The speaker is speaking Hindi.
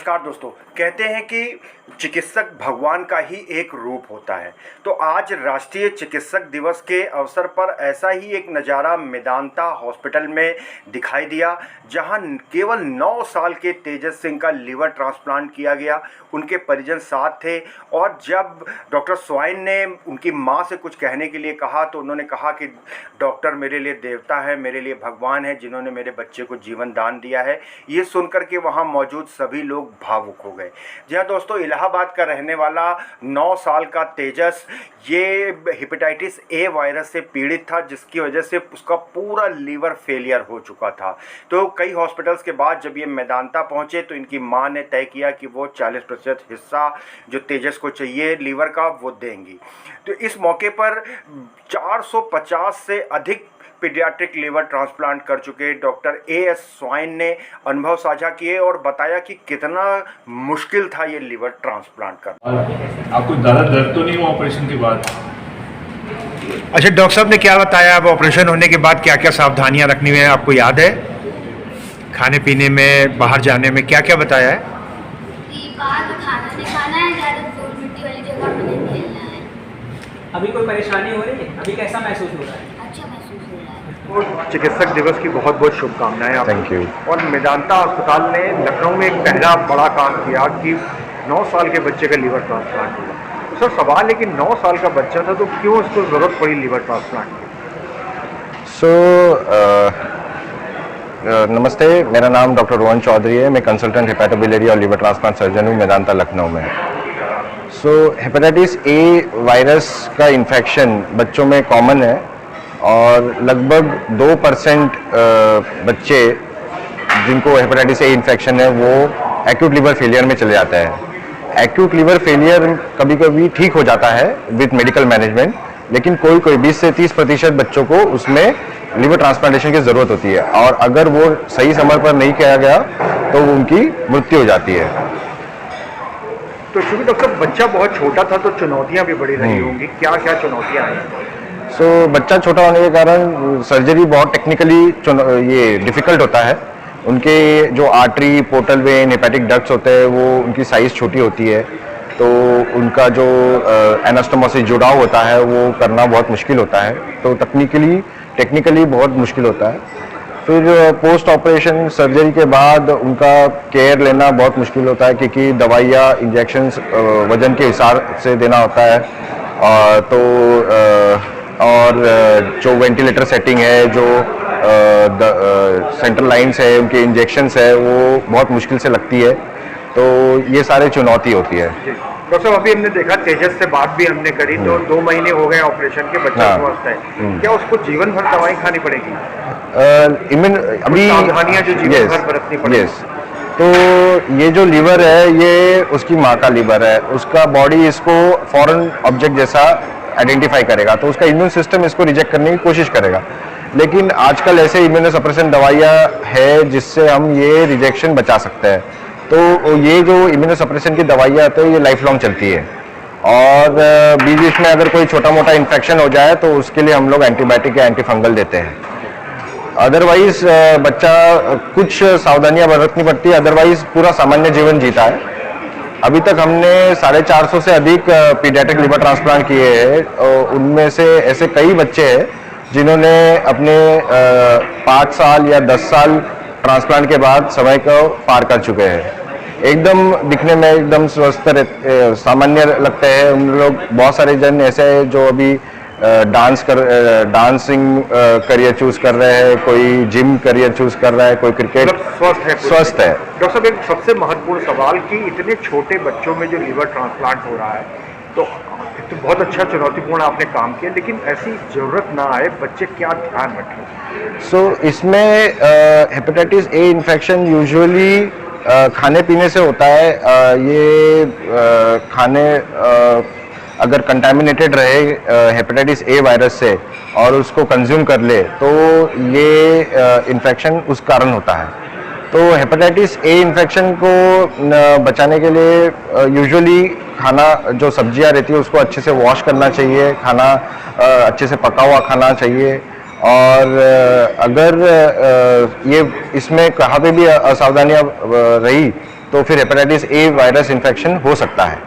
नमस्कार दोस्तों। कहते हैं कि चिकित्सक भगवान का ही एक रूप होता है। तो आज राष्ट्रीय चिकित्सक दिवस के अवसर पर ऐसा ही एक नज़ारा मेदांता हॉस्पिटल में दिखाई दिया, जहां केवल 9 साल के तेजस सिंह का लीवर ट्रांसप्लांट किया गया। उनके परिजन साथ थे और जब डॉक्टर स्वाइन ने उनकी मां से कुछ कहने के लिए कहा तो उन्होंने कहा कि डॉक्टर मेरे लिए देवता है, मेरे लिए भगवान है, जिन्होंने मेरे बच्चे को जीवन दान दिया है। ये सुनकर के वहाँ मौजूद सभी लोग भावुक हो गए। जी हाँ दोस्तों, इलाहाबाद का रहने वाला 9 साल का तेजस ये हेपेटाइटिस ए वायरस से पीड़ित था, जिसकी वजह से उसका पूरा लीवर फेलियर हो चुका था। तो कई हॉस्पिटल्स के बाद जब ये मेदांता पहुँचे तो इनकी माँ ने तय किया कि वो 40% हिस्सा जो तेजस को चाहिए लीवर का वो देंगी। तो इस मौके पर 450 से अधिक पीडियाट्रिक लीवर ट्रांसप्लांट कर चुके डॉक्टर एएस स्वाइन ने अनुभव साझा किए और बताया कि कितना मुश्किल था ये लीवर ट्रांसप्लांट करना। आपको ज़्यादा दर्द तो नहीं हुआ ऑपरेशन के बाद? अच्छा, डॉक्टर साहब ने क्या बताया? अब ऑपरेशन होने के बाद क्या क्या सावधानियां रखनी है आपको याद है? खाने पीने में, बाहर जाने में क्या क्या बताया है? बाहर का खाना नहीं खाना है, ज़्यादा धूल मिट्टी वाली जगह पर नहीं खेलना है। अभी कोई परेशानी हो रही है? अभी कैसा महसूस हो रहा है? अच्छा महसूस हो रहा है। और चिकित्सक दिवस की बहुत बहुत शुभकामनाएं आपको। Thank you. और मेदांता अस्पताल ने लखनऊ में एक पहला बड़ा काम किया कि 9 साल के बच्चे का लीवर ट्रांसप्लांट हुआ। तो सर सवाल है कि 9 साल का बच्चा था तो क्यों उसको ज़रूरत पड़ी लीवर ट्रांसप्लांट की? नमस्ते, मेरा नाम डॉक्टर रोहन चौधरी है। मैं कंसल्टेंट हेपेटोबिलियरी और लीवर ट्रांसप्लांट सर्जन हूँ मेदांता लखनऊ में। हेपेटाइटिस ए वायरस का इन्फेक्शन बच्चों में कॉमन है और लगभग 2% बच्चे जिनको हेपेटाइटिस ए इन्फेक्शन है वो एक्यूट लीवर फेलियर में चले जाते हैं। एक्यूट लीवर फेलियर कभी कभी ठीक हो जाता है विद मेडिकल मैनेजमेंट, लेकिन कोई 20 से 30% बच्चों को उसमें लीवर ट्रांसप्लांटेशन की ज़रूरत होती है और अगर वो सही समय पर नहीं किया गया तो उनकी मृत्यु हो जाती है। तो चूँकि डॉक्टर बच्चा बहुत छोटा था तो चुनौतियाँ भी बड़ी रही होंगी, क्या क्या चुनौतियाँ आई? बच्चा छोटा होने के कारण सर्जरी बहुत टेक्निकली ये डिफ़िकल्ट होता है। उनके जो artery, portal vein, hepatic ducts होते हैं वो उनकी साइज़ छोटी होती है, तो उनका जो एनास्टोमोस से जुड़ाव होता है वो करना बहुत मुश्किल होता है। तो टेक्निकली बहुत मुश्किल होता है। फिर पोस्ट ऑपरेशन सर्जरी के बाद उनका केयर लेना बहुत मुश्किल होता है क्योंकि दवाइयाँ, इंजेक्शन्स वजन के हिसाब से देना होता है। और जो वेंटिलेटर सेटिंग है, जो सेंट्रल लाइन्स है, उनके इंजेक्शंस है, वो बहुत मुश्किल से लगती है। तो ये सारे चुनौती होती है। डॉक्टर साहब, अभी हमने देखा तेजस से बात भी हमने करी तो 2 महीने हो गए ऑपरेशन के, बच्चा स्वस्थ है। क्या उसको जीवन भर दवाई खानी पड़ेगी? अभी सावधानियां जो जीवन भर बरतनी पड़ेगी? तो ये जो लीवर है ये उसकी माँ का लीवर है, उसका बॉडी इसको फॉरेन ऑब्जेक्ट जैसा आइडेंटिफाई करेगा, तो उसका इम्यून सिस्टम इसको रिजेक्ट करने की कोशिश करेगा। लेकिन आजकल ऐसे इम्यूनोसप्रेशन दवाइयाँ है जिससे हम ये रिजेक्शन बचा सकते हैं। तो ये जो इम्यूनोसप्रेशन की दवाइयाँ आती है ये लाइफ लॉन्ग चलती है और बीच में अगर कोई छोटा मोटा इन्फेक्शन हो जाए तो उसके लिए हम लोग एंटीबायोटिक या एंटीफंगल देते हैं। अदरवाइज बच्चा कुछ सावधानियां बरतनी पड़ती है, अदरवाइज पूरा सामान्य जीवन जीता है। अभी तक हमने 450 से अधिक पीडियाट्रिक लीवर ट्रांसप्लांट किए हैं। उनमें से ऐसे कई बच्चे हैं जिन्होंने अपने 5 साल या 10 साल ट्रांसप्लांट के बाद समय को पार कर चुके हैं। एकदम दिखने में एकदम स्वस्थ सामान्य लगते हैं उन लोग। बहुत सारे जन ऐसे हैं जो अभी डांसिंग करियर चूज कर रहे हैं, कोई जिम करियर चूज कर रहा है, कोई क्रिकेट। स्वस्थ है। डॉक्टर साहब, एक सबसे महत्वपूर्ण सवाल कि इतने छोटे बच्चों में जो लीवर ट्रांसप्लांट हो रहा है तो बहुत अच्छा चुनौतीपूर्ण आपने काम किया, लेकिन ऐसी जरूरत ना आए, बच्चे क्या ध्यान रखें? इसमें हेपेटाइटिस ए इन्फेक्शन यूजुअली खाने पीने से होता है। ये खाने अगर कंटामिनेटेड रहे हेपेटाइटिस ए वायरस से और उसको कंज्यूम कर ले तो ये इन्फेक्शन उस कारण होता है। तो हेपेटाइटिस ए इन्फेक्शन को बचाने के लिए यूजुअली खाना, जो सब्जियां रहती है उसको अच्छे से वॉश करना चाहिए, खाना अच्छे से पका हुआ खाना चाहिए। और अगर ये इसमें कहाँ पे भी असावधानियाँ रही तो फिर हेपेटाइटिस ए वायरस इन्फेक्शन हो सकता है।